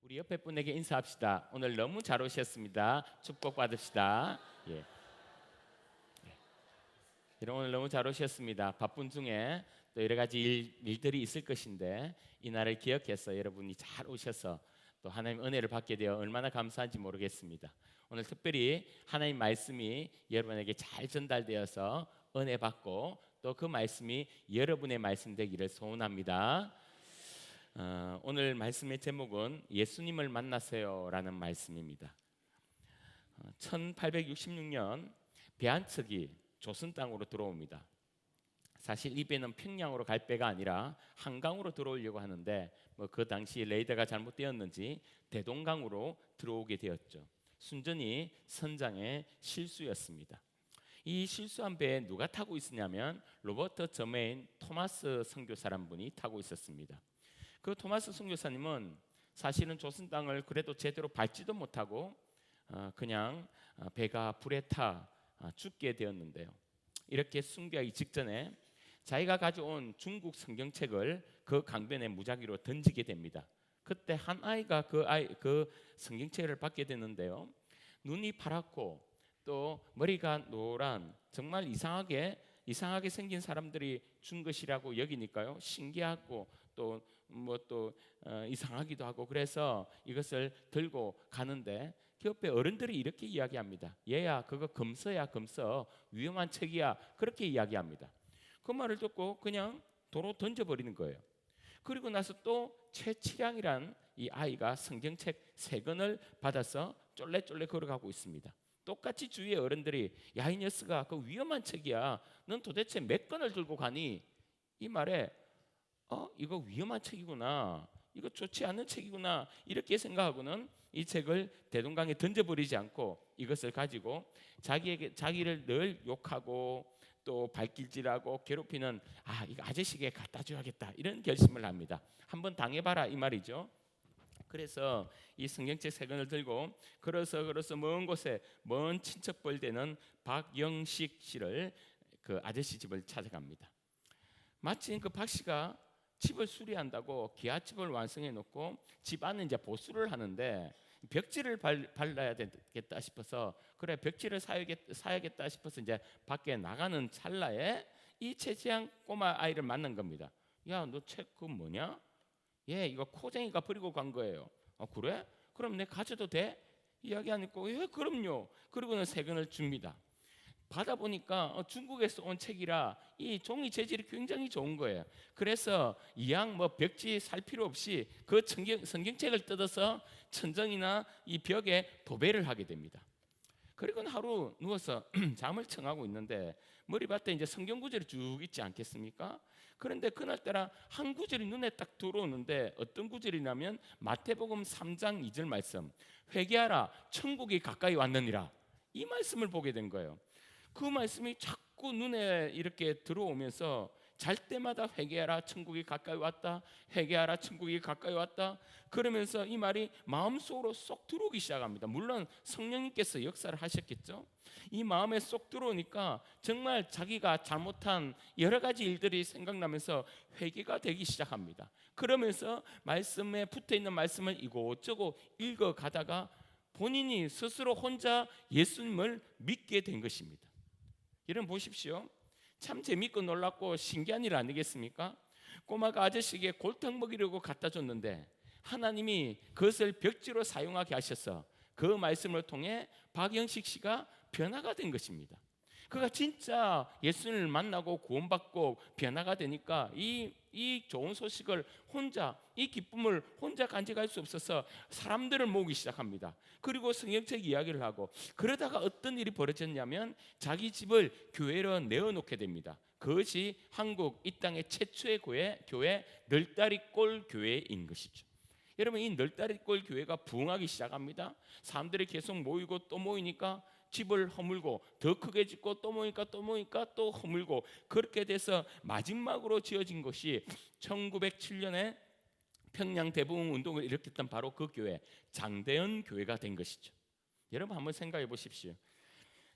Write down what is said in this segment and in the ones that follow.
우리 옆에 분에게 인사합시다. 오늘 너무 잘 오셨습니다. 축복 받읍시다. 예. 오늘 너무 잘 오셨습니다. 바쁜 중에 또 여러 가지 일들이 있을 것인데 이 날을 기억해서 여러분이 잘 오셔서 또 하나님 은혜를 받게 되어 얼마나 감사한지 모르겠습니다. 오늘 특별히 하나님 말씀이 여러분에게 잘 전달되어서 은혜 받고 또 그 말씀이 여러분의 말씀 되기를 소원합니다. 오늘 말씀의 제목은 예수님을 만나세요라는 말씀입니다. 1866년 배 한 척이 조선 땅으로 들어옵니다. 사실 이 배는 평양으로 갈 배가 아니라 한강으로 들어오려고 하는데 그 당시 레이더가 잘못되었는지 대동강으로 들어오게 되었죠. 순전히 선장의 실수였습니다. 이 실수한 배에 누가 타고 있었냐면 로버트 저메인 토마스 선교사란 분이 타고 있었습니다. 그 토마스 선교사님은 사실은 조선 땅을 그래도 제대로 밟지도 못하고 그냥 배가 불에 타 죽게 되었는데요. 이렇게 순교하기 직전에 자기가 가져온 중국 성경책을 그 강변에 무작위로 던지게 됩니다. 그때 한 아이가 그 성경책을 받게 되는데요. 눈이 파랗고 또 머리가 노란 정말 이상하게 생긴 사람들이 준 것이라고 여기니까요. 신기하고 또 이상하기도 하고 그래서 이것을 들고 가는데 그 옆에 어른들이 이렇게 이야기합니다. 얘야 그거 금서야 금서 위험한 책이야 그렇게 이야기합니다. 그 말을 듣고 그냥 도로 던져버리는 거예요. 그리고 나서 또 최치량이란 이 아이가 성경책 3권을 받아서 쫄래쫄래 걸어가고 있습니다. 똑같이 주위의 어른들이 야 이 녀석아 그 위험한 책이야 넌 도대체 몇 권을 들고 가니? 이 말에 이거 위험한 책이구나 이거 좋지 않은 책이구나 이렇게 생각하고는 이 책을 대동강에 던져버리지 않고 이것을 가지고 자기를 늘 욕하고 또 발길질하고 괴롭히는 이거 아저씨에게 갖다 줘야겠다 이런 결심을 합니다. 한번 당해봐라 이 말이죠. 그래서 이 성경책 3권을 들고 걸어서 먼 곳에 먼 친척벌 되는 박영식 씨를 그 아저씨 집을 찾아갑니다. 마침 그 박 씨가 집을 수리한다고 기아집을 완성해 놓고 집 안에 이제 보수를 하는데 벽지를 발라야 되겠다 싶어서 그래 벽지를 사야겠다 싶어서 이제 밖에 나가는 찰나에 이 최지양 꼬마 아이를 만난 겁니다. 야 너 책 그거 뭐냐? 예 이거 코쟁이가 버리고 간 거예요. 그래? 그럼 내가 가져도 돼? 이야기하니까 예 그럼요. 그리고는 3권을 줍니다. 받아보니까 중국에서 온 책이라 이 종이 재질이 굉장히 좋은 거예요. 그래서 이왕 벽지 살 필요 없이 그 성경책을 뜯어서 천정이나 이 벽에 도배를 하게 됩니다. 그리고 하루 누워서 잠을 청하고 있는데 머리맡에 이제 성경 구절이 쭉 있지 않겠습니까? 그런데 그날따라 한 구절이 눈에 딱 들어오는데 어떤 구절이냐면 마태복음 3장 2절 말씀 회개하라 천국이 가까이 왔느니라 이 말씀을 보게 된 거예요. 그 말씀이 자꾸 눈에 이렇게 들어오면서 잘 때마다 회개하라 천국이 가까이 왔다 회개하라 천국이 가까이 왔다 그러면서 이 말이 마음속으로 쏙 들어오기 시작합니다. 물론 성령님께서 역사를 하셨겠죠. 이 마음에 쏙 들어오니까 정말 자기가 잘못한 여러 가지 일들이 생각나면서 회개가 되기 시작합니다. 그러면서 말씀에 붙어있는 말씀을 이곳저곳 읽어가다가 본인이 스스로 혼자 예수님을 믿게 된 것입니다. 여러분 보십시오. 참 재밌고 놀랍고 신기한 일 아니겠습니까? 꼬마가 아저씨에게 골탕 먹이려고 갖다 줬는데 하나님이 그것을 벽지로 사용하게 하셔서 그 말씀을 통해 박영식 씨가 변화가 된 것입니다. 그가 진짜 예수님을 만나고 구원받고 변화가 되니까 이 좋은 소식을 혼자 이 기쁨을 혼자 간직할 수 없어서 사람들을 모으기 시작합니다. 그리고 성경책 이야기를 하고 그러다가 어떤 일이 벌어졌냐면 자기 집을 교회로 내어놓게 됩니다. 그것이 한국 이 땅의 최초의 교회 널다리꼴 교회인 것이죠. 여러분 이 널다리꼴 교회가 부흥하기 시작합니다. 사람들이 계속 모이고 또 모이니까 집을 허물고 더 크게 짓고 또 모이니까 또 허물고 그렇게 돼서 마지막으로 지어진 것이 1907년에 평양 대부흥 운동을 일으켰던 바로 그 교회 장대현 교회가 된 것이죠. 여러분 한번 생각해 보십시오.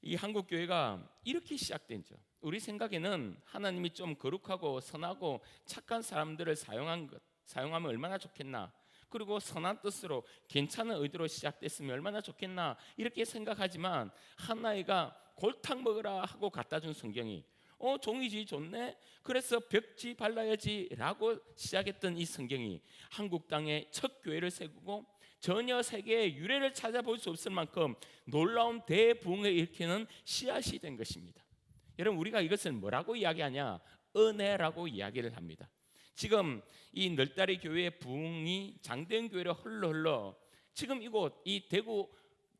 이 한국 교회가 이렇게 시작된죠. 우리 생각에는 하나님이 좀 거룩하고 선하고 착한 사람들을 사용하면 얼마나 좋겠나. 그리고 선한 뜻으로 괜찮은 의도로 시작됐으면 얼마나 좋겠나 이렇게 생각하지만 한 아이가 골탕 먹으라 하고 갖다 준 성경이 종이지 좋네. 그래서 벽지 발라야지 라고 시작했던 이 성경이 한국 땅에 첫 교회를 세우고 전혀 세계의 유래를 찾아볼 수 없을 만큼 놀라운 대부흥을 일으키는 씨앗이 된 것입니다. 여러분, 우리가 이것을 뭐라고 이야기하냐? 은혜라고 이야기를 합니다. 지금 이 널다리 교회의 부흥이 장대현 교회로 흘러 지금 이곳 이 대구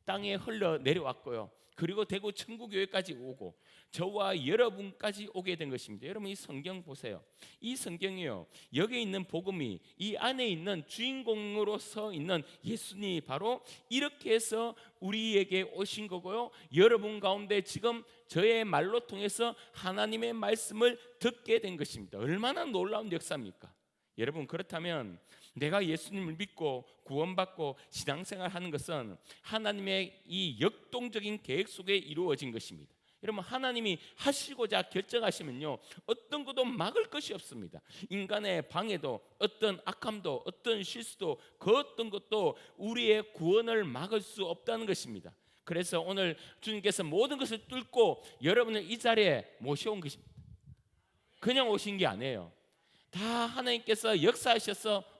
땅에 흘러 내려왔고요. 그리고 대구 천구교회까지 오고 저와 여러분까지 오게 된 것입니다. 여러분, 이 성경 보세요. 이 성경이요, 여기 있는 복음이 이 안에 있는 주인공으로 서 있는 예수님이 바로 이렇게 해서 우리에게 오신 거고요. 여러분 가운데 지금 저의 말로 통해서 하나님의 말씀을 듣게 된 것입니다. 얼마나 놀라운 역사입니까? 여러분, 그렇다면 내가 예수님을 믿고 구원받고 신앙생활 하는 것은 하나님의 이 역동적인 계획 속에 이루어진 것입니다. 여러분, 하나님이 하시고자 결정하시면요, 어떤 것도 막을 것이 없습니다. 인간의 방해도, 어떤 악함도, 어떤 실수도, 그 어떤 것도 우리의 구원을 막을 수 없다는 것입니다. 그래서 오늘 주님께서 모든 것을 뚫고 여러분을 이 자리에 모셔온 것입니다. 그냥 오신 게 아니에요. 다 하나님께서 역사하셔서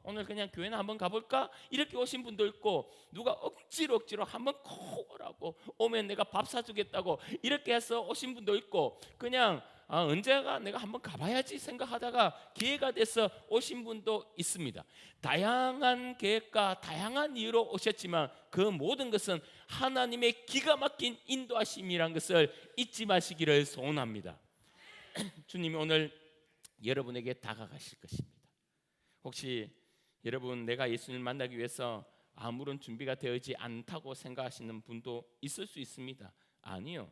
오늘 그냥 교회나 한번 가볼까? 이렇게 오신 분도 있고, 누가 억지로 한번 꼭 오라고, 오면 내가 밥 사주겠다고 이렇게 해서 오신 분도 있고, 그냥 언제가 내가 한번 가봐야지 생각하다가 기회가 돼서 오신 분도 있습니다. 다양한 계획과 다양한 이유로 오셨지만 그 모든 것은 하나님의 기가 막힌 인도하심이란 것을 잊지 마시기를 소원합니다. 주님이 오늘 여러분에게 다가가실 것입니다. 혹시 여러분, 내가 예수님을 만나기 위해서 아무런 준비가 되어지지 않다고 생각하시는 분도 있을 수 있습니다. 아니요,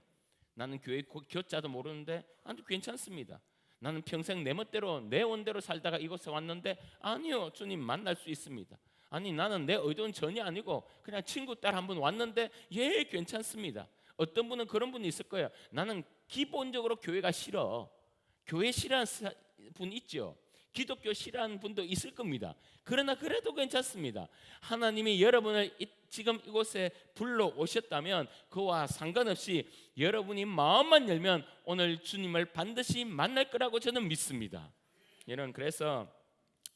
나는 교회 교자도 모르는데 아주 괜찮습니다. 나는 평생 내 멋대로 내 원대로 살다가 이곳에 왔는데, 아니요, 주님 만날 수 있습니다. 아니, 나는 내 의도는 전혀 아니고 그냥 친구 딸 한 번 왔는데 예, 괜찮습니다. 어떤 분은 그런 분이 있을 거예요. 나는 기본적으로 교회가 싫어. 교회 싫어하는 분 있죠. 기독교 싫어하는 분도 있을 겁니다. 그러나 그래도 괜찮습니다. 하나님이 여러분을 지금 이곳에 불러오셨다면 그와 상관없이 여러분이 마음만 열면 오늘 주님을 반드시 만날 거라고 저는 믿습니다. 여러분, 그래서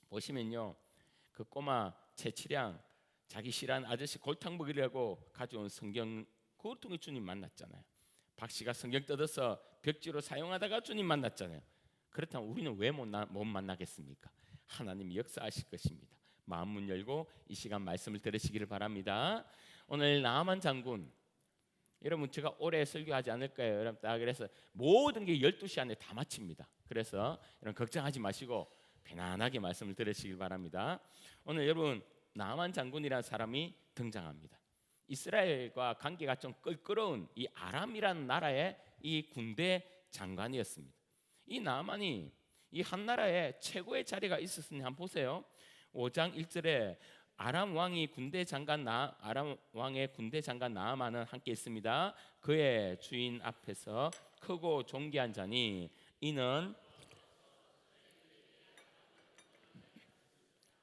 보시면요, 그 꼬마 채치량 자기 싫어하는 아저씨 골탕 먹이려고 가져온 성경, 그걸 통해 주님 만났잖아요. 박씨가 성경 뜯어서 벽지로 사용하다가 주님 만났잖아요. 그렇다면 우리는 왜 못 만나겠습니까? 하나님이 역사하실 것입니다. 마음문 열고 이 시간 말씀을 들으시기를 바랍니다. 오늘 나아만 장군, 여러분, 제가 오래 설교하지 않을 거예요. 여러분, 그래서 모든 게 12시 안에 다 마칩니다. 그래서 여러분 걱정하지 마시고 편안하게 말씀을 들으시길 바랍니다. 오늘 여러분, 나아만 장군이라는 사람이 등장합니다. 이스라엘과 관계가 좀 껄끄러운 이 아람이라는 나라의 이 군대 장관이었습니다. 이 나아만이 이 한 나라에 최고의 자리가 있었으니 한번 보세요. 5장 1절에 아람 왕의 군대 장관 나아만은 함께 있습니다. 그의 주인 앞에서 크고 존귀한 자니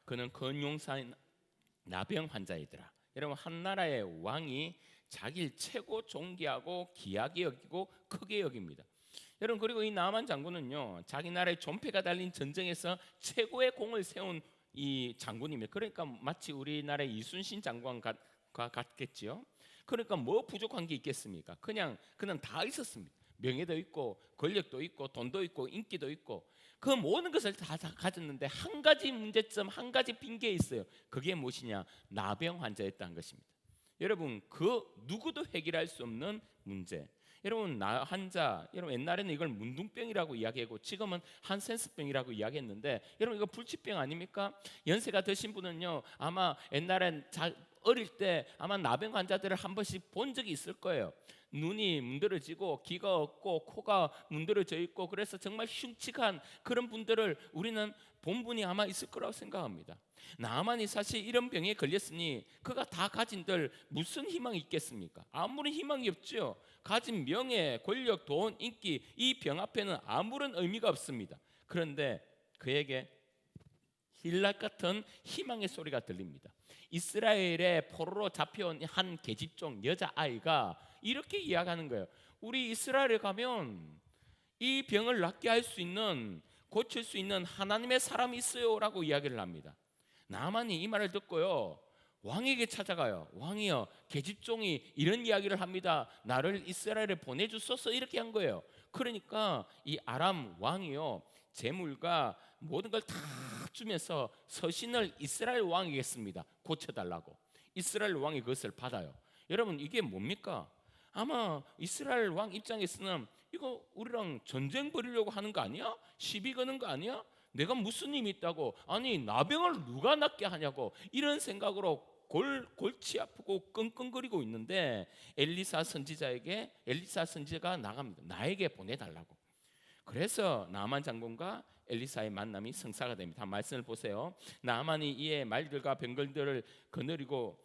그는 근용사인 나병 환자이더라. 여러분, 한 나라의 왕이 자기를 최고 존귀하고 귀하게 여기고 크게 여깁니다. 여러분, 그리고 이 나아만 장군은요, 자기 나라의 존폐가 달린 전쟁에서 최고의 공을 세운 이 장군입니다. 그러니까 마치 우리나라의 이순신 장관과 같겠죠. 그러니까 뭐 부족한 게 있겠습니까? 그냥 다 있었습니다. 명예도 있고 권력도 있고 돈도 있고 인기도 있고 그 모든 것을 다 가졌는데 한 가지 문제점, 한 가지 핑계 있어요. 그게 무엇이냐? 나병 환자였다는 것입니다. 여러분, 그 누구도 해결할 수 없는 문제. 여러분, 나 환자, 여러분 옛날에는 이걸 문둥병이라고 이야기하고 지금은 한센스병이라고 이야기했는데, 여러분 이거 불치병 아닙니까? 연세가 드신 분은요, 아마 옛날엔 어릴 때 아마 나병 환자들을 한 번씩 본 적이 있을 거예요. 눈이 문드러지고 귀가 없고 코가 문드러져 있고 그래서 정말 흉측한 그런 분들을 우리는 본 분이 아마 있을 거라고 생각합니다. 나아만이 사실 이런 병에 걸렸으니 그가 다 가진들 무슨 희망이 있겠습니까? 아무런 희망이 없죠. 가진 명예, 권력, 돈, 인기, 이 병 앞에는 아무런 의미가 없습니다. 그런데 그에게 힐락 같은 희망의 소리가 들립니다. 이스라엘의 포로로 잡혀온 한 계집종 여자아이가 이렇게 이야기하는 거예요. 우리 이스라엘에 가면 이 병을 낫게 할 수 있는, 고칠 수 있는 하나님의 사람이 있어요 라고 이야기를 합니다. 나만이 이 말을 듣고요, 왕에게 찾아가요. 왕이여, 계집종이 이런 이야기를 합니다. 나를 이스라엘에 보내주소서, 이렇게 한 거예요. 그러니까 이 아람 왕이요, 재물과 모든 걸 다 주면서 서신을 이스라엘 왕에게 씁니다. 고쳐달라고. 이스라엘 왕이 그것을 받아요. 여러분, 이게 뭡니까? 아마 이스라엘 왕 입장에서는 이거 우리랑 전쟁 벌이려고 하는 거 아니야? 시비 거는 거 아니야? 내가 무슨 힘이 있다고? 아니, 나병을 누가 낫게 하냐고, 이런 생각으로 골치 아프고 끙끙거리고 있는데 엘리사 선지자가 나갑니다. 나에게 보내달라고. 그래서 나만 장군과 엘리사의 만남이 성사가 됩니다. 말씀을 보세요. 나만이 이에 말들과 병걸들을 거느리고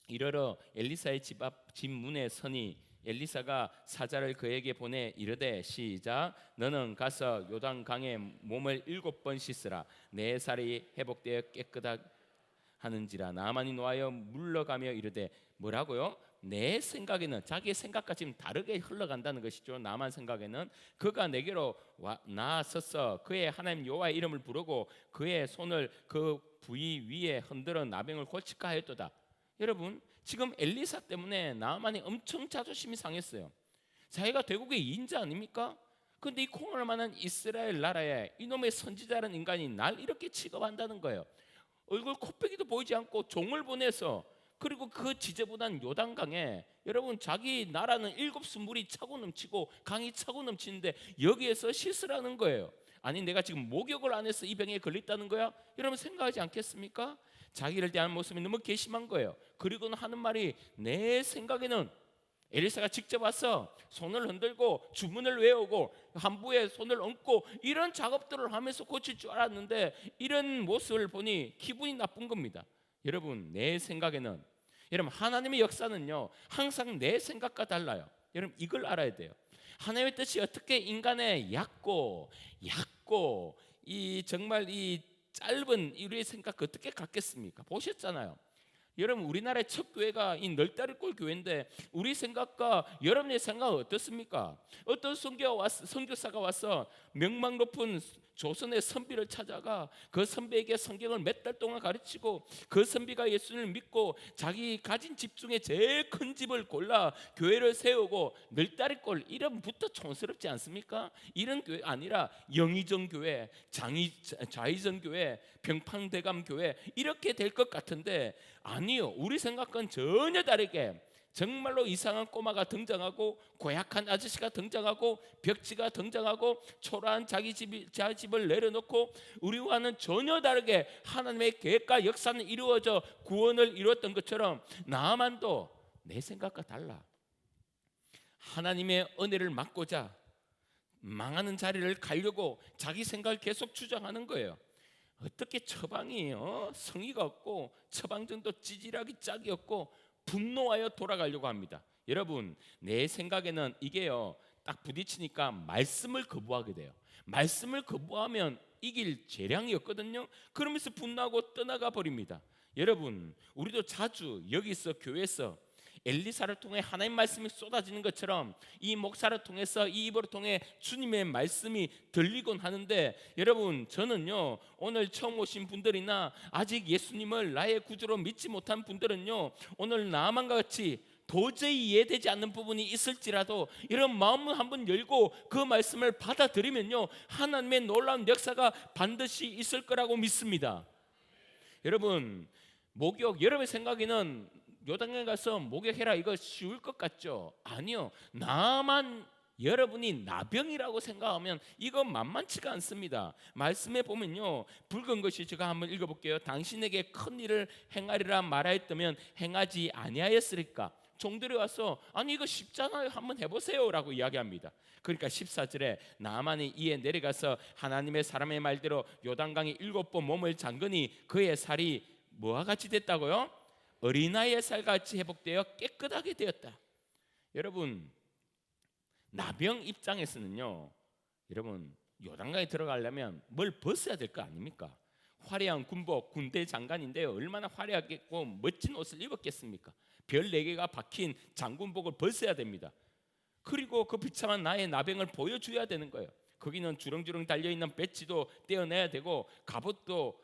이르러 엘리사의 집 앞 집 문에 서니 엘리사가 사자를 그에게 보내 이르되 시작, 너는 가서 요단강에 몸을 7번 씻으라. 내 살이 회복되어 깨끗하는지라. 나만이 놓아여 물러가며 이르되, 뭐라고요? 내 생각에는, 자기의 생각과 지금 다르게 흘러간다는 것이죠. 나만 생각에는 그가 내게로 나서서 그의 하나님 여호와의 이름을 부르고 그의 손을 그 부위 위에 흔들어 나병을 고칠까 하였도다. 여러분, 지금 엘리사 때문에 나만이 엄청 자존심이 상했어요. 자기가 대국의 인자 아닙니까? 그런데 이 콩을 만한 이스라엘 나라에 이놈의 선지자라는 인간이 날 이렇게 취급한다는 거예요. 얼굴 코빼기도 보이지 않고 종을 보내서, 그리고 그 지저분한 요단강에, 여러분, 자기 나라는 7수물이 차고 넘치고 강이 차고 넘치는데 여기에서 씻으라는 거예요. 아니, 내가 지금 목욕을 안 해서 이 병에 걸렸다는 거야? 여러분, 생각하지 않겠습니까? 자기를 대하는 모습이 너무 괘씸한 거예요. 그리고는 하는 말이, 내 생각에는 엘리사가 직접 와서 손을 흔들고 주문을 외우고 한부에 손을 얹고 이런 작업들을 하면서 고칠 줄 알았는데 이런 모습을 보니 기분이 나쁜 겁니다. 여러분, 내 생각에는, 여러분, 하나님의 역사는요 항상 내 생각과 달라요. 여러분, 이걸 알아야 돼요. 하나님의 뜻이 어떻게 인간의 얕고 이 정말 이 짧은 우리의 생각 어떻게 같겠습니까? 보셨잖아요. 여러분, 우리나라의 첫 교회가 이 널다리꼴 교회인데 우리 생각과 여러분의 생각은 어떻습니까? 어떤 선교사가 와서 명망 높은 조선의 선비를 찾아가 그 선비에게 성경을 몇 달 동안 가르치고 그 선비가 예수님을 믿고 자기 가진 집 중에 제일 큰 집을 골라 교회를 세우고 널다리꼴 이름부터 촌스럽지 않습니까? 이런 교회 아니라 영의정 교회, 좌의정 교회, 병팡대감 교회 이렇게 될 것 같은데 아니요, 우리 생각과는 전혀 다르게 정말로 이상한 꼬마가 등장하고 고약한 아저씨가 등장하고 벽지가 등장하고 초라한 자기 집을 내려놓고 우리와는 전혀 다르게 하나님의 계획과 역사는 이루어져 구원을 이루었던 것처럼 나만도 내 생각과 달라. 하나님의 은혜를 막고자 망하는 자리를 가려고 자기 생각을 계속 주장하는 거예요. 어떻게 처방이 성의가 없고 처방전도 찌질하기 짝이 없고 분노하여 돌아가려고 합니다. 여러분, 내 생각에는 이게요 딱 부딪히니까 말씀을 거부하게 돼요. 말씀을 거부하면 이길 재량이 없거든요. 그러면서 분노하고 떠나가 버립니다. 여러분, 우리도 자주 여기서 교회에서 엘리사를 통해 하나님 말씀이 쏟아지는 것처럼 이 목사를 통해서 이 입으로 통해 주님의 말씀이 들리곤 하는데 여러분, 저는요 오늘 처음 오신 분들이나 아직 예수님을 나의 구주로 믿지 못한 분들은요 오늘 나만과 같이 도저히 이해되지 않는 부분이 있을지라도 이런 마음을 한번 열고 그 말씀을 받아들이면요 하나님의 놀라운 역사가 반드시 있을 거라고 믿습니다. 여러분, 목욕, 여러분의 생각에는 요단강에 가서 목욕해라 이거 쉬울 것 같죠? 아니요. 나만 여러분이 나병이라고 생각하면 이거 만만치가 않습니다. 말씀에 보면요 붉은 것이, 제가 한번 읽어볼게요. 당신에게 큰 일을 행하리라 말하였다면 행하지 아니하였으리까? 종들이 와서 아니 이거 쉽잖아요, 한번 해보세요 라고 이야기합니다. 그러니까 14절에 나만이 이에 내려가서 하나님의 사람의 말대로 요단강에 7번 몸을 잠그니 그의 살이 뭐와 같이 됐다고요? 어린아이의 살같이 회복되어 깨끗하게 되었다. 여러분, 나병 입장에서는요 여러분 요단강에 들어가려면 뭘 벗어야 될 거 아닙니까? 화려한 군복, 군대 장관인데요. 얼마나 화려하겠고 멋진 옷을 입었겠습니까? 별 4개가 박힌 장군복을 벗어야 됩니다. 그리고 그 비참한 나의 나병을 보여줘야 되는 거예요. 거기는 주렁주렁 달려있는 배지도 떼어내야 되고 갑옷도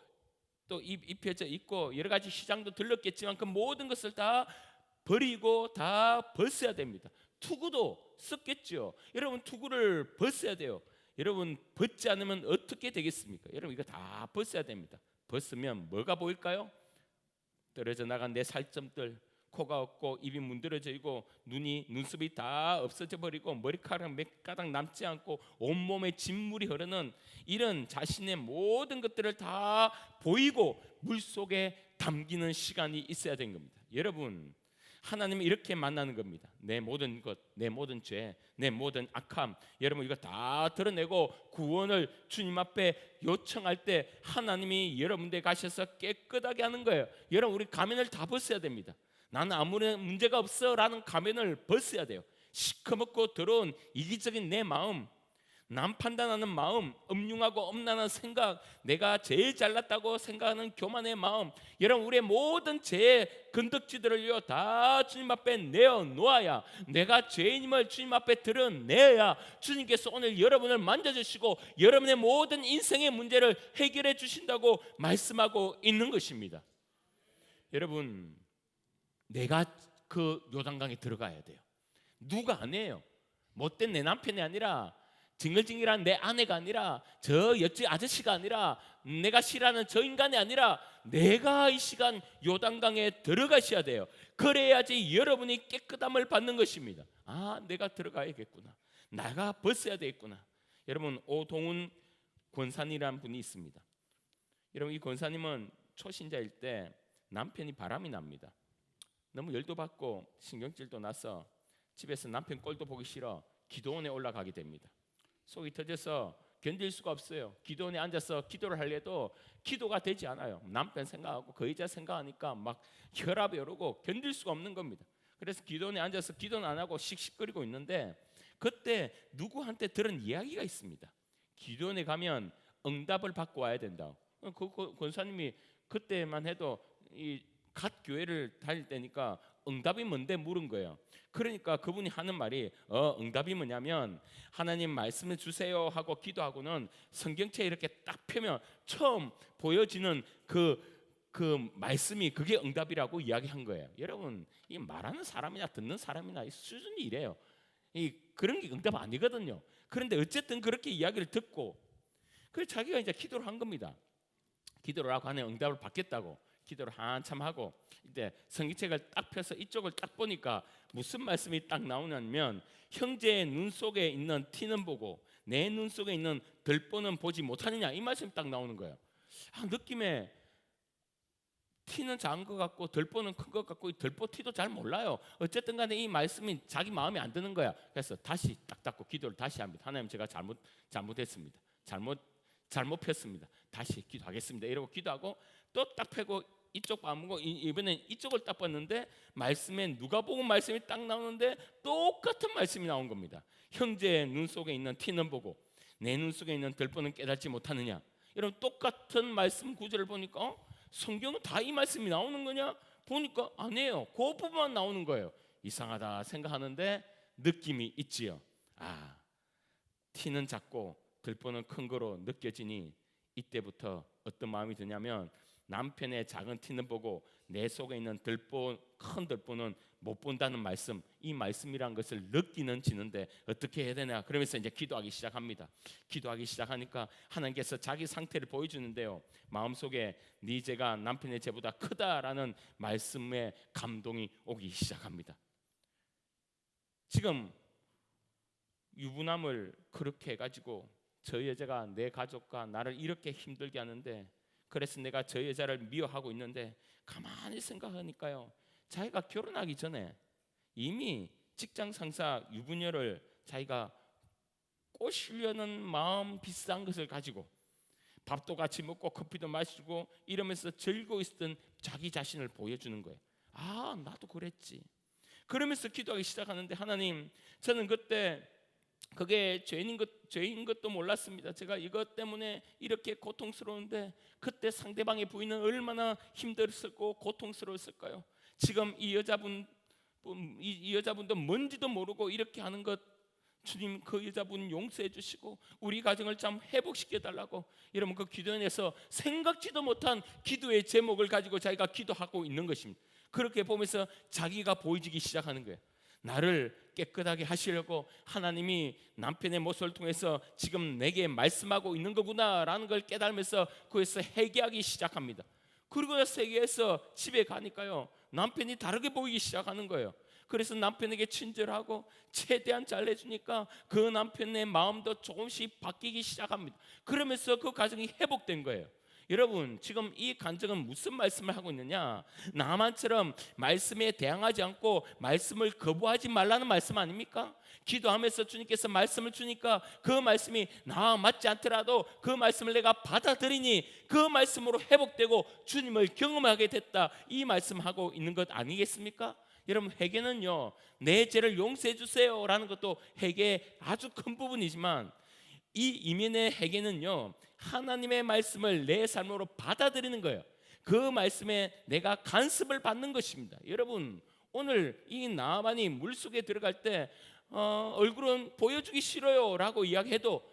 또 입혀져 있고 여러 가지 시장도 들렀겠지만 그 모든 것을 다 버리고 다 벗어야 됩니다. 투구도 썼겠죠. 여러분 투구를 벗어야 돼요. 여러분 벗지 않으면 어떻게 되겠습니까? 여러분 이거 다 벗어야 됩니다. 벗으면 뭐가 보일까요? 떨어져 나간 내 살점들, 코가 없고 입이 문드러져 있고 눈썹이 다 없어져 버리고 머리카락 몇 가닥 남지 않고 온몸에 진물이 흐르는 이런 자신의 모든 것들을 다 보이고 물속에 담기는 시간이 있어야 된 겁니다. 여러분 하나님은 이렇게 만나는 겁니다. 내 모든 것, 내 모든 죄, 내 모든 악함, 여러분 이거 다 드러내고 구원을 주님 앞에 요청할 때 하나님이 여러분들 가셔서 깨끗하게 하는 거예요. 여러분 우리 가면을 다 벗어야 됩니다. 나는 아무런 문제가 없어 라는 가면을 벗어야 돼요. 시커멓고 더러운 이기적인 내 마음, 남 판단하는 마음, 음흉하고 엄란한 생각, 내가 제일 잘났다고 생각하는 교만의 마음, 여러분 우리의 모든 죄의 건덕지들을요 다 주님 앞에 내어놓아야, 내가 죄인임을 주님 앞에 드러내야 주님께서 오늘 여러분을 만져주시고 여러분의 모든 인생의 문제를 해결해 주신다고 말씀하고 있는 것입니다. 여러분 내가 그 요단강에 들어가야 돼요. 누가 아니에요. 못된 내 남편이 아니라 징글징글한 내 아내가 아니라 저 옆집 아저씨가 아니라 내가 싫어하는 저 인간이 아니라 내가 이 시간 요단강에 들어가셔야 돼요. 그래야지 여러분이 깨끗함을 받는 것입니다. 아, 내가 들어가야겠구나. 내가 벗어야 되겠구나. 여러분 오동훈 권사님이라는 분이 있습니다. 여러분 이 권사님은 초신자일 때 남편이 바람이 납니다. 너무 열도 받고 신경질도 나서 집에서 남편 꼴도 보기 싫어 기도원에 올라가게 됩니다. 속이 터져서 견딜 수가 없어요. 기도원에 앉아서 기도를 하려도 기도가 되지 않아요. 남편 생각하고 그 여자 생각하니까 막 혈압이 오르고 견딜 수가 없는 겁니다. 그래서 기도원에 앉아서 기도는 안 하고 씩씩거리고 있는데 그때 누구한테 들은 이야기가 있습니다. 기도원에 가면 응답을 받고 와야 된다. 그 권사님이 그때만 해도 갓 교회를 다닐 때니까 응답이 뭔데 물은 거예요. 그러니까 그분이 하는 말이 응답이 뭐냐면 하나님 말씀을 주세요 하고 기도하고는 성경책에 이렇게 딱 펴면 처음 보여지는 그 말씀이 그게 응답이라고 이야기한 거예요. 여러분 이 말하는 사람이나 듣는 사람이나 이 수준이 이래요. 그런 게 응답 아니거든요. 그런데 어쨌든 그렇게 이야기를 듣고 그래서 자기가 이제 기도를 한 겁니다. 기도를 하고 하는 응답을 받겠다고 기도를 한참 하고 이때 성경책을 딱 펴서 이쪽을 딱 보니까 무슨 말씀이 딱 나오냐면 형제의 눈 속에 있는 티는 보고 내 눈 속에 있는 들보는 보지 못하느냐 이 말씀이 딱 나오는 거예요. 느낌에 티는 작은 것 같고 들보는 큰 것 같고 이 들보 티도 잘 몰라요. 어쨌든 간에 이 말씀이 자기 마음에 안 드는 거야. 그래서 다시 딱 닫고 기도를 다시 합니다. 하나님 제가 잘못했습니다. 잘못 폈습니다. 다시 기도하겠습니다. 이러고 기도하고 또 딱 펴고 이쪽 봐보고 이번엔 이쪽을 딱 봤는데 말씀에 누가복음 말씀이 딱 나오는데 똑같은 말씀이 나온 겁니다. 형제의 눈 속에 있는 티는 보고 내 눈 속에 있는 들보는 깨닫지 못하느냐. 여러분 똑같은 말씀 구절을 보니까 성경은 다 이 말씀이 나오는 거냐? 보니까 아니에요. 그 부분만 나오는 거예요. 이상하다 생각하는데 느낌이 있지요. 아, 티는 작고 들보는 큰 거로 느껴지니 이때부터 어떤 마음이 드냐면 남편의 작은 티는 보고 내 속에 있는 큰 들보는 못 본다는 말씀, 이 말씀이란 것을 느끼는 지는데 어떻게 해야 되나? 그러면서 이제 기도하기 시작합니다. 기도하기 시작하니까 하나님께서 자기 상태를 보여주는데요. 마음속에 네 죄가 남편의 죄보다 크다라는 말씀에 감동이 오기 시작합니다. 지금 유부남을 그렇게 해가지고 저 여자가 내 가족과 나를 이렇게 힘들게 하는데 그래서 내가 저 여자를 미워하고 있는데 가만히 생각하니까요. 자기가 결혼하기 전에 이미 직장 상사 유부녀를 자기가 꼬시려는 마음 비슷한 것을 가지고 밥도 같이 먹고 커피도 마시고 이러면서 즐거워 있었던 자기 자신을 보여주는 거예요. 아, 나도 그랬지. 그러면서 기도하기 시작하는데 하나님, 저는 그때 그게 죄인 것도 몰랐습니다. 제가 이것 때문에 이렇게 고통스러운데 그때 상대방의 부인은 얼마나 힘들었을고 고통스러웠을까요? 지금 이 여자분도 뭔지도 모르고 이렇게 하는 것, 주님 그 여자분 용서해 주시고 우리 가정을 참 회복시켜 달라고, 여러분 그 기도원에서 생각지도 못한 기도의 제목을 가지고 자기가 기도하고 있는 것입니다. 그렇게 보면서 자기가 보여지기 시작하는 거예요. 나를 깨끗하게 하시려고 하나님이 남편의 모습을 통해서 지금 내게 말씀하고 있는 거구나라는 걸 깨달으면서 그에서 회개하기 시작합니다. 그리고 회개해서 집에 가니까요, 남편이 다르게 보이기 시작하는 거예요. 그래서 남편에게 친절하고 최대한 잘해주니까 그 남편의 마음도 조금씩 바뀌기 시작합니다. 그러면서 그 가정이 회복된 거예요. 여러분 지금 이 간증은 무슨 말씀을 하고 있느냐, 나만처럼 말씀에 대항하지 않고 말씀을 거부하지 말라는 말씀 아닙니까? 기도하면서 주님께서 말씀을 주니까 그 말씀이 나와 맞지 않더라도 그 말씀을 내가 받아들이니 그 말씀으로 회복되고 주님을 경험하게 됐다, 이 말씀하고 있는 것 아니겠습니까? 여러분 회개는요, 내 죄를 용서해 주세요 라는 것도 회개의 아주 큰 부분이지만, 이 이면의 회개는요, 하나님의 말씀을 내 삶으로 받아들이는 거예요. 그 말씀에 내가 간섭을 받는 것입니다. 여러분 오늘 이 나만이 물속에 들어갈 때 얼굴은 보여주기 싫어요 라고 이야기해도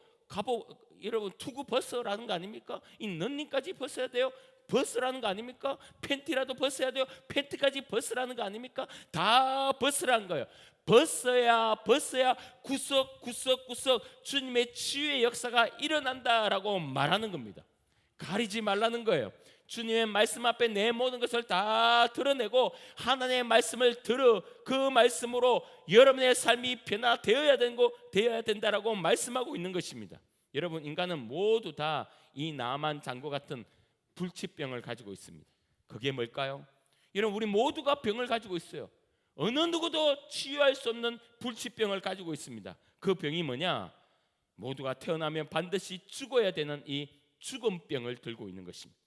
여러분 투구 벗어라는 거 아닙니까? 이 넌닝까지 벗어야 돼요? 벗으라는 거 아닙니까? 팬티라도 벗어야 돼요? 팬티까지 벗으라는 거 아닙니까? 다 벗으라는 거예요. 벗어야 구석구석 주님의 치유의 역사가 일어난다라고 말하는 겁니다. 가리지 말라는 거예요. 주님의 말씀 앞에 내 모든 것을 다 드러내고 하나님의 말씀을 들어 그 말씀으로 여러분의 삶이 변화되어야 된다라고 말씀하고 있는 것입니다. 여러분 인간은 모두 다 이 나만 장고 같은 불치병을 가지고 있습니다. 그게 뭘까요? 여러분 우리 모두가 병을 가지고 있어요. 어느 누구도 치유할 수 없는 불치병을 가지고 있습니다. 그 병이 뭐냐? 모두가 태어나면 반드시 죽어야 되는 이 죽음병을 들고 있는 것입니다.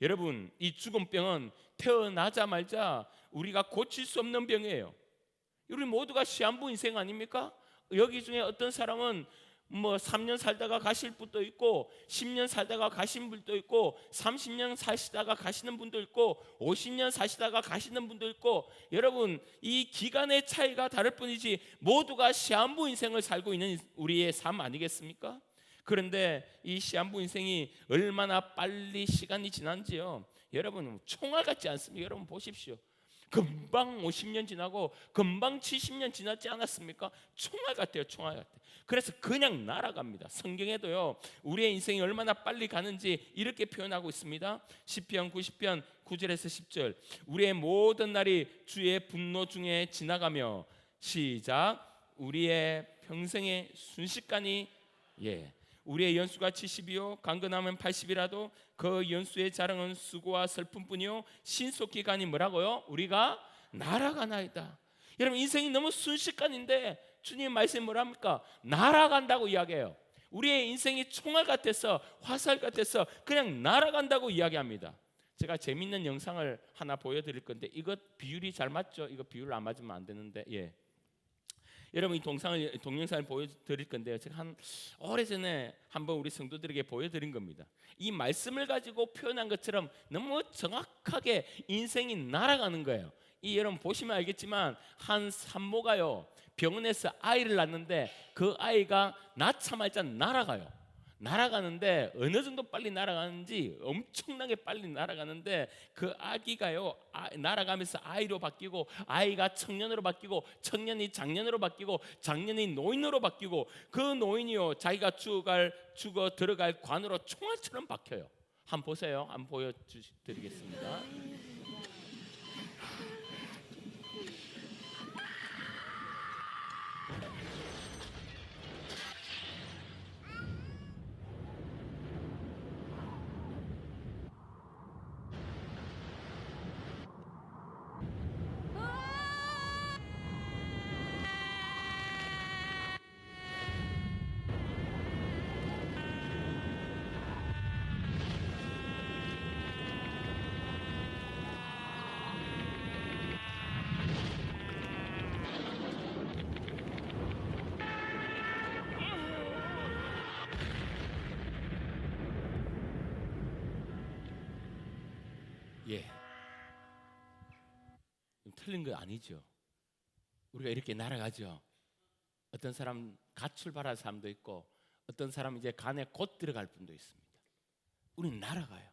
여러분 이 죽음병은 태어나자마자 우리가 고칠 수 없는 병이에요. 우리 모두가 시한부 인생 아닙니까? 여기 중에 어떤 사람은 3년 살다가 가실 분도 있고 10년 살다가 가신 분도 있고 30년 사시다가 가시는 분도 있고 50년 사시다가 가시는 분도 있고, 여러분 이 기간의 차이가 다를 뿐이지 모두가 시한부 인생을 살고 있는 우리의 삶 아니겠습니까? 그런데 이 시한부 인생이 얼마나 빨리 시간이 지난지요, 여러분 총알 같지 않습니까? 여러분 보십시오. 금방 50년 지나고 금방 70년 지났지 않았습니까? 총알 같아요, 총알 같아요. 그래서 그냥 날아갑니다. 성경에도요 우리의 인생이 얼마나 빨리 가는지 이렇게 표현하고 있습니다. 시편 90편 9절에서 10절, 우리의 모든 날이 주의 분노 중에 지나가며, 시작, 우리의 평생의 순식간이 우리의 연수가 70이요 강건하면 80이라도 그 연수의 자랑은 수고와 슬픔뿐이요 신속히 가니 뭐라고요? 우리가 날아가나이다. 여러분 인생이 너무 순식간인데 주님 말씀이 뭐랍니까? 날아간다고 이야기해요. 우리의 인생이 총알 같아서 화살 같아서 그냥 날아간다고 이야기합니다. 제가 재밌는 영상을 하나 보여드릴 건데 이것 비율이 잘 맞죠? 이거 비율 안 맞으면 안 되는데 여러분 이 동영상을 보여드릴 건데요, 제가 오래전에 한번 우리 성도들에게 보여드린 겁니다. 이 말씀을 가지고 표현한 것처럼 너무 정확하게 인생이 날아가는 거예요. 이 여러분 보시면 알겠지만 한 산모가요 병원에서 아이를 낳는데 그 아이가 낳자마자 날아가는데 어느 정도 빨리 날아가는지 엄청나게 빨리 날아가는데, 그 아기가요 날아가면서 아이로 바뀌고 아이가 청년으로 바뀌고 청년이 장년으로 바뀌고 장년이 노인으로 바뀌고 그 노인이요 자기가 죽어 들어갈 관으로 총알처럼 박혀요. 한번 보세요. 한번 보여드리겠습니다. 예, 틀린 거 아니죠. 우리가 이렇게 날아가죠. 어떤 사람 갓 출발할 사람도 있고 어떤 사람 이제 간에 곧 들어갈 분도 있습니다. 우리는 날아가요.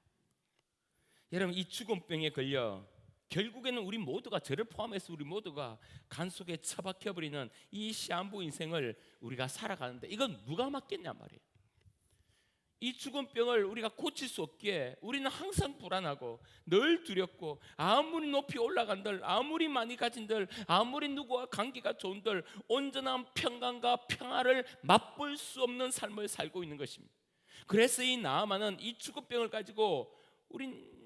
여러분, 이 죽음병에 걸려 결국에는 우리 모두가, 저를 포함해서 우리 모두가 간 속에 처박혀버리는 이 시한부 인생을 우리가 살아가는데 이건 누가 맡겠냐 말이에요. 이 죽음병을 우리가 고칠 수 없기에 우리는 항상 불안하고 늘 두렵고, 아무리 높이 올라간들, 아무리 많이 가진들, 아무리 누구와 관계가 좋은들 온전한 평강과 평화를 맛볼 수 없는 삶을 살고 있는 것입니다. 그래서 이 나아만은 이 죽음병을 가지고 우린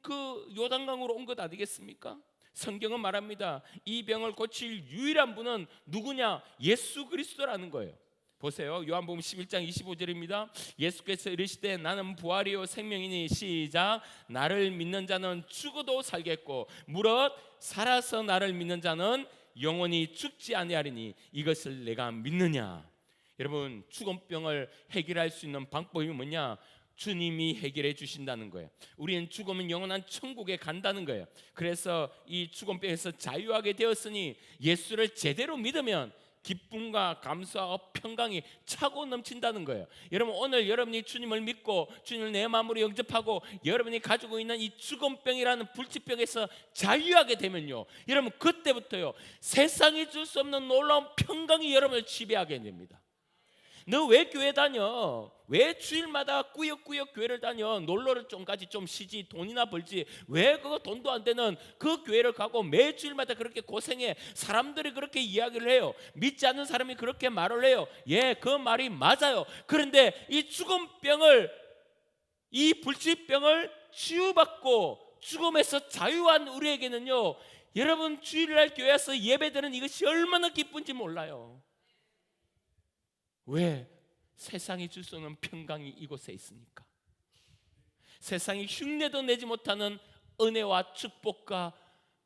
그 요단강으로 온 것 아니겠습니까? 성경은 말합니다. 이 병을 고칠 유일한 분은 누구냐? 예수 그리스도라는 거예요. 보세요. 요한복음 11장 25절입니다. 예수께서 이르시되 나는 부활이요 생명이니 시작 나를 믿는 자는 죽어도 살겠고 무릇 살아서 나를 믿는 자는 영원히 죽지 아니하리니 이것을 내가 믿느냐. 여러분, 죽음병을 해결할 수 있는 방법이 뭐냐? 주님이 해결해 주신다는 거예요. 우리는 죽으면 영원한 천국에 간다는 거예요. 그래서 이 죽음병에서 자유하게 되었으니 예수를 제대로 믿으면 기쁨과 감사와 평강이 차고 넘친다는 거예요. 여러분, 오늘 여러분이 주님을 믿고 주님을 내 마음으로 영접하고 여러분이 가지고 있는 이 죽음병이라는 불치병에서 자유하게 되면요, 여러분 그때부터요 세상이 줄 수 없는 놀라운 평강이 여러분을 지배하게 됩니다. 너 왜 교회 다녀? 왜 주일마다 꾸역꾸역 교회를 다녀? 놀러를 좀까지 좀 쉬지, 돈이나 벌지. 왜 그거 돈도 안 되는 그 교회를 가고 매 주일마다 그렇게 고생해? 사람들이 그렇게 이야기를 해요. 믿지 않는 사람이 그렇게 말을 해요. 예, 그 말이 맞아요. 그런데 이 죽음병을, 이 불치병을 치유받고 죽음에서 자유한 우리에게는요, 여러분 주일날 교회에서 예배드리는 이것이 얼마나 기쁜지 몰라요. 왜? 세상이 줄 수 없는 평강이 이곳에 있으니까. 세상이 흉내도 내지 못하는 은혜와 축복과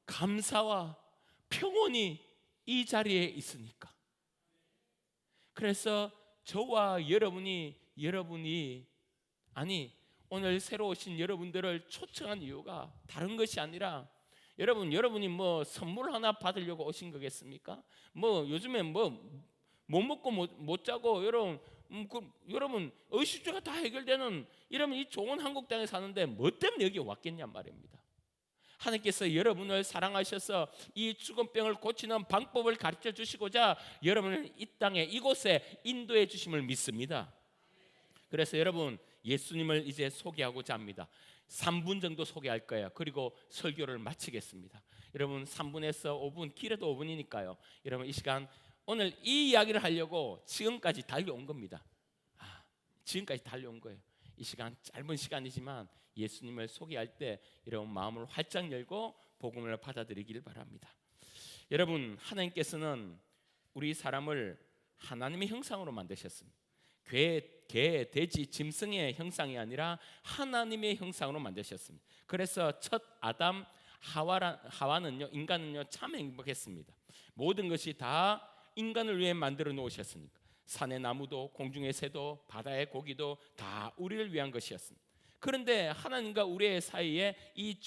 감사와 평온이 이 자리에 있으니까. 그래서 저와 여러분이 오늘 새로 오신 여러분들을 초청한 이유가 다른 것이 아니라, 여러분이 뭐 선물 하나 받으려고 오신 거겠습니까? 뭐 요즘에 뭐 못 먹고 못 자고 여러분 의식주가 다 해결되는 이러면 이 좋은 한국 땅에 사는데 뭐 때문에 여기 왔겠냔 말입니다. 하나님께서 여러분을 사랑하셔서 이 죽음병을 고치는 방법을 가르쳐 주시고자 여러분을 이 땅에, 이곳에 인도해 주심을 믿습니다. 그래서 여러분, 예수님을 이제 소개하고자 합니다. 3분 정도 소개할 거예요. 그리고 설교를 마치겠습니다. 여러분 3분에서 5분, 길어도 5분이니까요. 여러분 이 시간 오늘 이 이야기를 하려고 지금까지 달려온 겁니다. 지금까지 달려온 거예요. 이 시간 짧은 시간이지만 예수님을 소개할 때 여러분 마음을 활짝 열고 복음을 받아들이길 바랍니다. 여러분, 하나님께서는 우리 사람을 하나님의 형상으로 만드셨습니다. 개, 돼지, 짐승의 형상이 아니라 하나님의 형상으로 만드셨습니다. 그래서 첫 아담 하와는요, 인간은요 참 행복했습니다. 모든 것이 다 인간을 위해 만들어 놓으셨으니까 산의 나무도 공중의 새도 바다의 고기도 다 우리를 위한 것이었습니다. 그런데 하나님과 우리의 사이에 이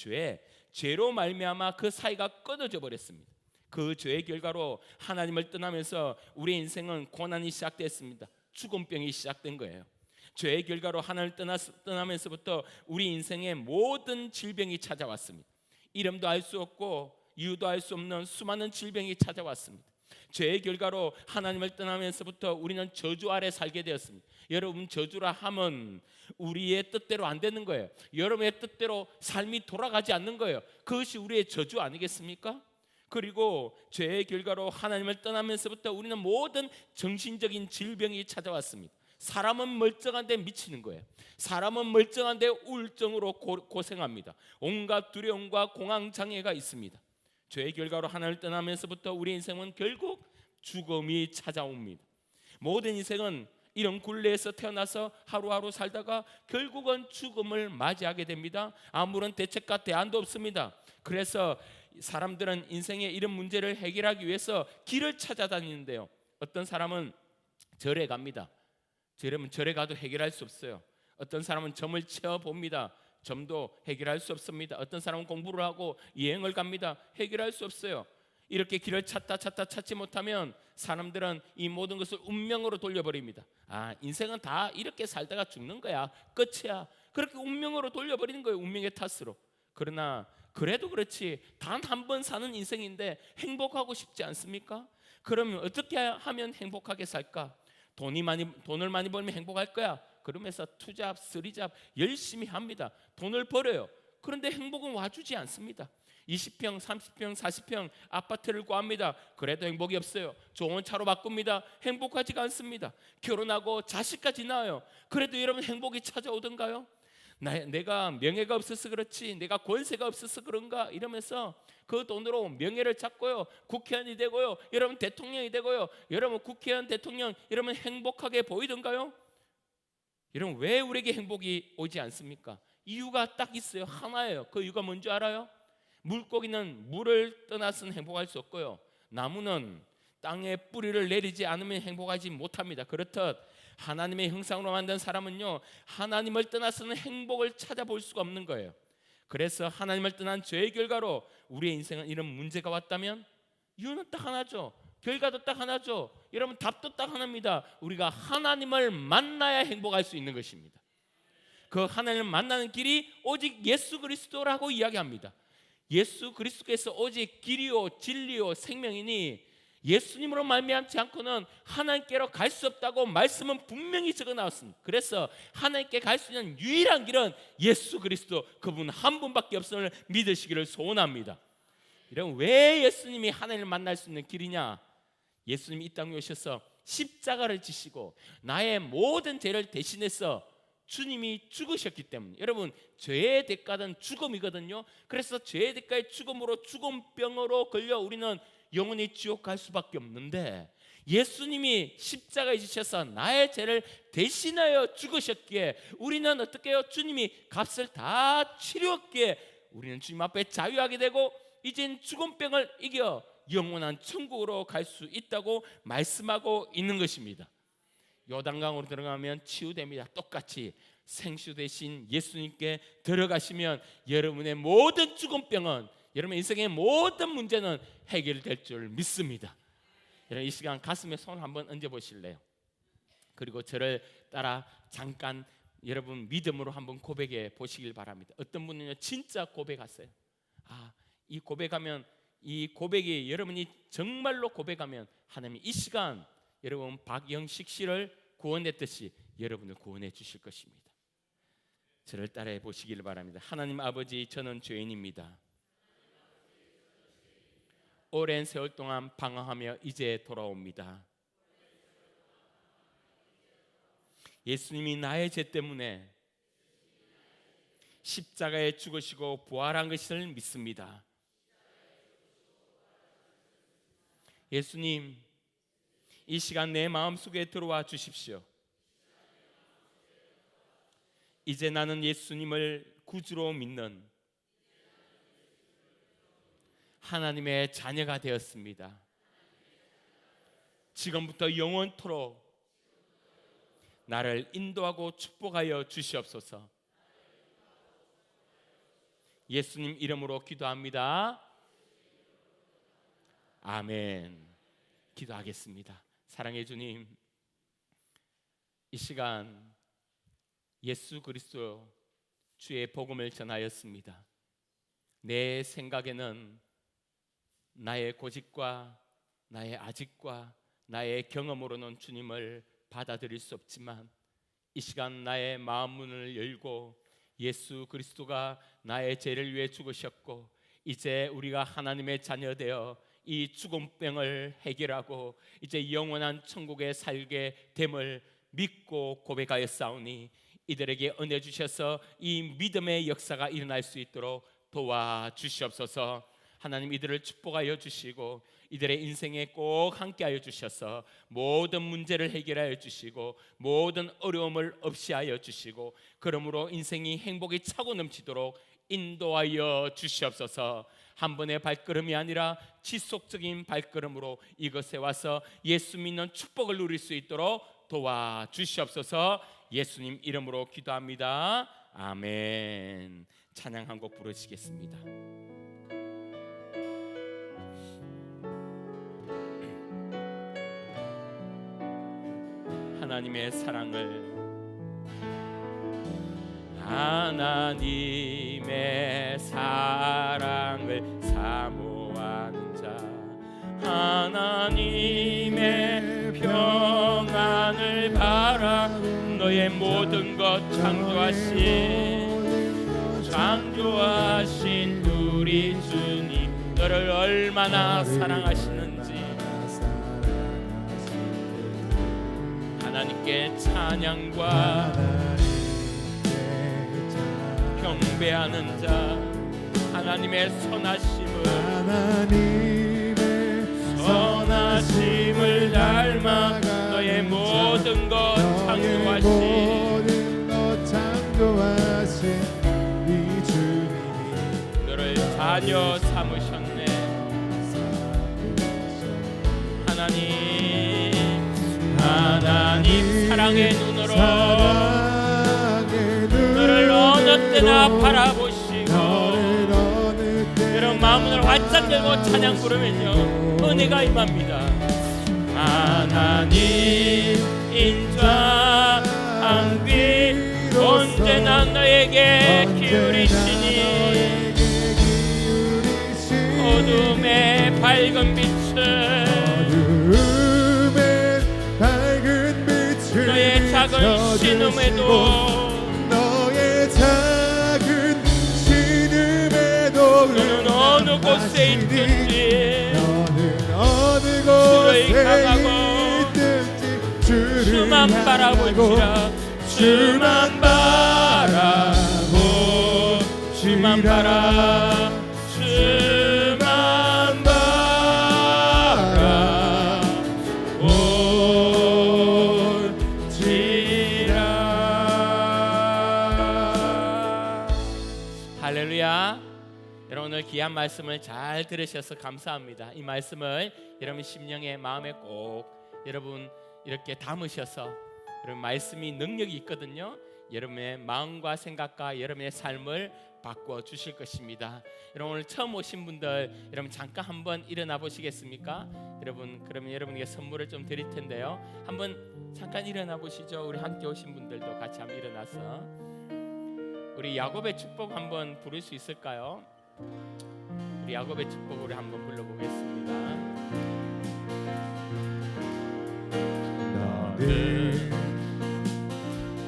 죄로 말미암아 그 사이가 끊어져 버렸습니다. 그 죄의 결과로 하나님을 떠나면서 우리의 인생은 고난이 시작됐습니다. 죽음병이 시작된 거예요. 죄의 결과로 하나님을 떠나면서부터 우리 인생의 모든 질병이 찾아왔습니다. 이름도 알 수 없고 이유도 알 수 없는 수많은 질병이 찾아왔습니다. 죄의 결과로 하나님을 떠나면서부터 우리는 저주 아래 살게 되었습니다. 여러분, 저주라 함은 우리의 뜻대로 안 되는 거예요. 여러분의 뜻대로 삶이 돌아가지 않는 거예요. 그것이 우리의 저주 아니겠습니까? 그리고 죄의 결과로 하나님을 떠나면서부터 우리는 모든 정신적인 질병이 찾아왔습니다. 사람은 멀쩡한데 미치는 거예요. 사람은 멀쩡한데 우울증으로 고생합니다. 온갖 두려움과 공황장애가 있습니다. 죄의 결과로 하나님을 떠나면서부터 우리 인생은 결국 죽음이 찾아옵니다. 모든 인생은 이런 굴레에서 태어나서 하루하루 살다가 결국은 죽음을 맞이하게 됩니다. 아무런 대책과 대안도 없습니다. 그래서 사람들은 인생의 이런 문제를 해결하기 위해서 길을 찾아다니는데요, 어떤 사람은 절에 갑니다. 여러분, 절에 가도 해결할 수 없어요. 어떤 사람은 점을 채워봅니다. 점도 해결할 수 없습니다. 어떤 사람은 공부를 하고 여행을 갑니다. 해결할 수 없어요. 이렇게 길을 찾지 못하면 사람들은 이 모든 것을 운명으로 돌려버립니다. 인생은 다 이렇게 살다가 죽는 거야, 끝이야. 그렇게 운명으로 돌려버리는 거예요. 운명의 탓으로. 그러나 그래도 그렇지, 단 한 번 사는 인생인데 행복하고 싶지 않습니까? 그러면 어떻게 하면 행복하게 살까? 돈을 많이 벌면 행복할 거야. 그러면서 투잡, 쓰리잡 열심히 합니다. 돈을 벌어요. 그런데 행복은 와주지 않습니다. 20평, 30평, 40평 아파트를 구합니다. 그래도 행복이 없어요. 좋은 차로 바꿉니다. 행복하지가 않습니다. 결혼하고 자식까지 낳아요. 그래도 여러분 행복이 찾아오던가요? 내가 명예가 없어서 그렇지, 내가 권세가 없어서 그런가 이러면서 그 돈으로 명예를 찾고요, 국회의원이 되고요, 여러분 대통령이 되고요. 여러분 국회의원, 대통령 여러분 행복하게 보이던가요? 여러분 왜 우리에게 행복이 오지 않습니까? 이유가 딱 있어요. 하나예요. 그 이유가 뭔지 알아요? 물고기는 물을 떠나서는 행복할 수 없고요, 나무는 땅에 뿌리를 내리지 않으면 행복하지 못합니다. 그렇듯 하나님의 형상으로 만든 사람은요, 하나님을 떠나서는 행복을 찾아볼 수가 없는 거예요. 그래서 하나님을 떠난 죄의 결과로 우리의 인생은 이런 문제가 왔다면 이유는 딱 하나죠. 결과도 딱 하나죠. 여러분 답도 딱 하나입니다. 우리가 하나님을 만나야 행복할 수 있는 것입니다. 그 하나님을 만나는 길이 오직 예수 그리스도라고 이야기합니다. 예수 그리스도께서 오직 길이요 진리요 생명이니 예수님으로 말미암지 않고는 하나님께로 갈 수 없다고 말씀은 분명히 적어 나왔습니다. 그래서 하나님께 갈 수 있는 유일한 길은 예수 그리스도, 그분 한 분밖에 없음을 믿으시기를 소원합니다. 이런 왜 예수님이 하나님을 만날 수 있는 길이냐? 예수님이 이 땅에 오셔서 십자가를 지시고 나의 모든 죄를 대신해서 주님이 죽으셨기 때문에, 여러분 죄의 대가는 죽음이거든요. 그래서 죄의 대가의 죽음으로, 죽음병으로 걸려 우리는 영원히 지옥 갈 수밖에 없는데, 예수님이 십자가에 지셔서 나의 죄를 대신하여 죽으셨기에 우리는 어떻게 해요? 주님이 값을 다 치렀기에 우리는 주님 앞에 자유하게 되고 이젠 죽음병을 이겨 영원한 천국으로 갈 수 있다고 말씀하고 있는 것입니다. 요단강으로 들어가면 치유됩니다. 똑같이 생수 대신 예수님께 들어가시면 여러분의 모든 죽음병은, 여러분 인생의 모든 문제는 해결될 줄 믿습니다. 여러분 이 시간 가슴에 손을 한번 얹어 보실래요? 그리고 저를 따라 잠깐 여러분 믿음으로 한번 고백해 보시길 바랍니다. 어떤 분은요 진짜 고백하세요. 이 고백하면, 이 고백이 여러분이 정말로 고백하면 하나님이 이 시간 여러분 박영식 씨를 구원했듯이 여러분을 구원해 주실 것입니다. 저를 따라해 보시길 바랍니다. 하나님 아버지, 저는 죄인입니다. 오랜 세월 동안 방황하며 이제 돌아옵니다. 예수님이 나의 죄 때문에 십자가에 죽으시고 부활한 것을 믿습니다. 예수님, 이 시간 내 마음속에 들어와 주십시오. 이제 나는 예수님을 구주로 믿는 하나님의 자녀가 되었습니다. 지금부터 영원토록 나를 인도하고 축복하여 주시옵소서. 예수님 이름으로 기도합니다. 아멘. 기도하겠습니다. 사랑의 주님, 이 시간 예수 그리스도 주의 복음을 전하였습니다. 내 생각에는 나의 고집과 나의 아직과 나의 경험으로는 주님을 받아들일 수 없지만, 이 시간 나의 마음 문을 열고 예수 그리스도가 나의 죄를 위해 죽으셨고 이제 우리가 하나님의 자녀 되어 이 죽음병을 해결하고 이제 영원한 천국에 살게 됨을 믿고 고백하였사오니 이들에게 은혜 주셔서 이 믿음의 역사가 일어날 수 있도록 도와주시옵소서. 하나님 이들을 축복하여 주시고 이들의 인생에 꼭 함께하여 주셔서 모든 문제를 해결하여 주시고 모든 어려움을 없이 하여 주시고 그러므로 인생이 행복이 차고 넘치도록 인도하여 주시옵소서. 한 번의 발걸음이 아니라 지속적인 발걸음으로 이것에 와서 예수 믿는 축복을 누릴 수 있도록 도와주시옵소서. 예수님 이름으로 기도합니다. 아멘. 찬양 한 곡 부르시겠습니다. 하나님의 사랑을, 하나님의 사랑을 사모하는 자, 하나님의 평안을 바라 너의 모든 것 창조하신 우리 주님, 너를 얼마나 사랑하시는지 하나님께 찬양과 경배하는 자, 하나님의 선하심을 닮아 너의 모든 것 창조하신 이 주님이 너를 자녀 삼으셨네. 하나님 사랑의 눈으로 너를 어느 때나 바라보시고, 여러분 마음을 활짝 열고 찬양 부르면요 은혜가 임합니다. 하나님 인자한 귀 언제나 너에게 기울이시니 어둠의 밝은 빛을 너의 작은 신음에도 너는 어느 곳에 있든지 주를 향하고 주만 바라보시라. 주만 바라보시라. 할렐루야. 여러분 오늘 귀한 말씀을 잘 들으셔서 감사합니다. 이 말씀을 여러분 심령의 마음에 꼭 여러분 이렇게 담으셔서, 여러분 말씀이 능력이 있거든요. 여러분의 마음과 생각과 여러분의 삶을 바꾸어 주실 것입니다. 여러분 오늘 처음 오신 분들, 여러분 잠깐 한번 일어나 보시겠습니까? 여러분 그러면 여러분에게 선물을 좀 드릴 텐데요. 한번 잠깐 일어나 보시죠. 우리 함께 오신 분들도 같이 한번 일어나서 우리 야곱의 축복 한번 부를 수 있을까요? 우리 야곱의 축복을 한번 불러보겠습니다. 너는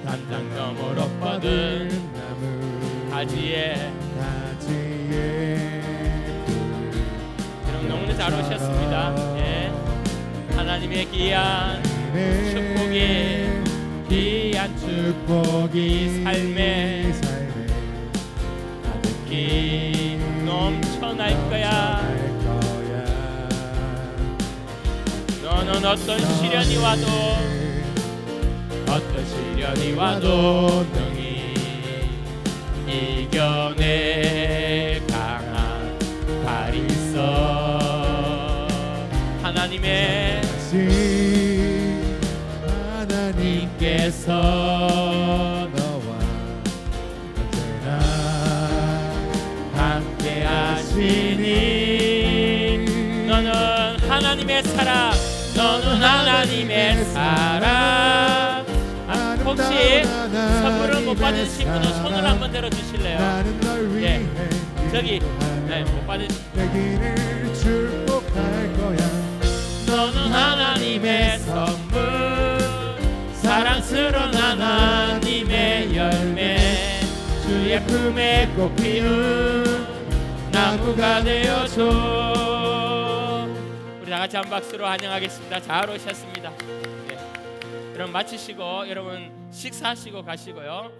단장 너머로 뻗은 가지에 여러분 너무나 잘 오셨습니다. 예. 하나님의 귀한 축복이 삶에 가득히 넘쳐날 거야. 너는 어떤 시련이 와도 능히 이겨내 강한 발이 있어. 하나님께서 너와 언제나 함께 하시니 너는 하나님의 사랑. 혹시 선물을 못 받으신 분은 손을 한번 들어주실래요? 예, 저기 못 받으신 내기를 축복할 거야. 너는 하나님의 선물, 사랑스러운 하나님의 열매, 주의 품에 꼭 피운 나무가 되어줘. 우리 다같이 한 박수로 환영하겠습니다. 잘 오셨습니다. 네. 여러분 마치시고 여러분 식사하시고 가시고요.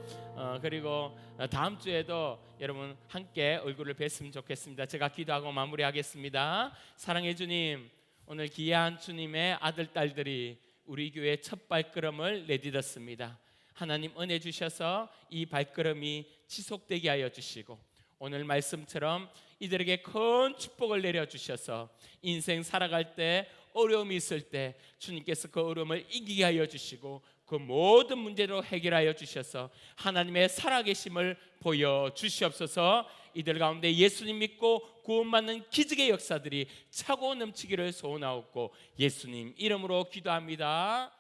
그리고 다음 주에도 여러분 함께 얼굴을 뵀으면 좋겠습니다. 제가 기도하고 마무리하겠습니다. 사랑해 주님, 오늘 귀한 주님의 아들 딸들이 우리 교회 첫 발걸음을 내딛었습니다. 하나님 은혜 주셔서 이 발걸음이 지속되게 하여 주시고, 오늘 말씀처럼 이들에게 큰 축복을 내려주셔서 인생 살아갈 때 어려움이 있을 때 주님께서 그 어려움을 이기게 하여 주시고 그 모든 문제로 해결하여 주셔서 하나님의 살아계심을 보여주시옵소서. 이들 가운데 예수님 믿고 구원받는 기적의 역사들이 차고 넘치기를 소원하옵고 예수님 이름으로 기도합니다.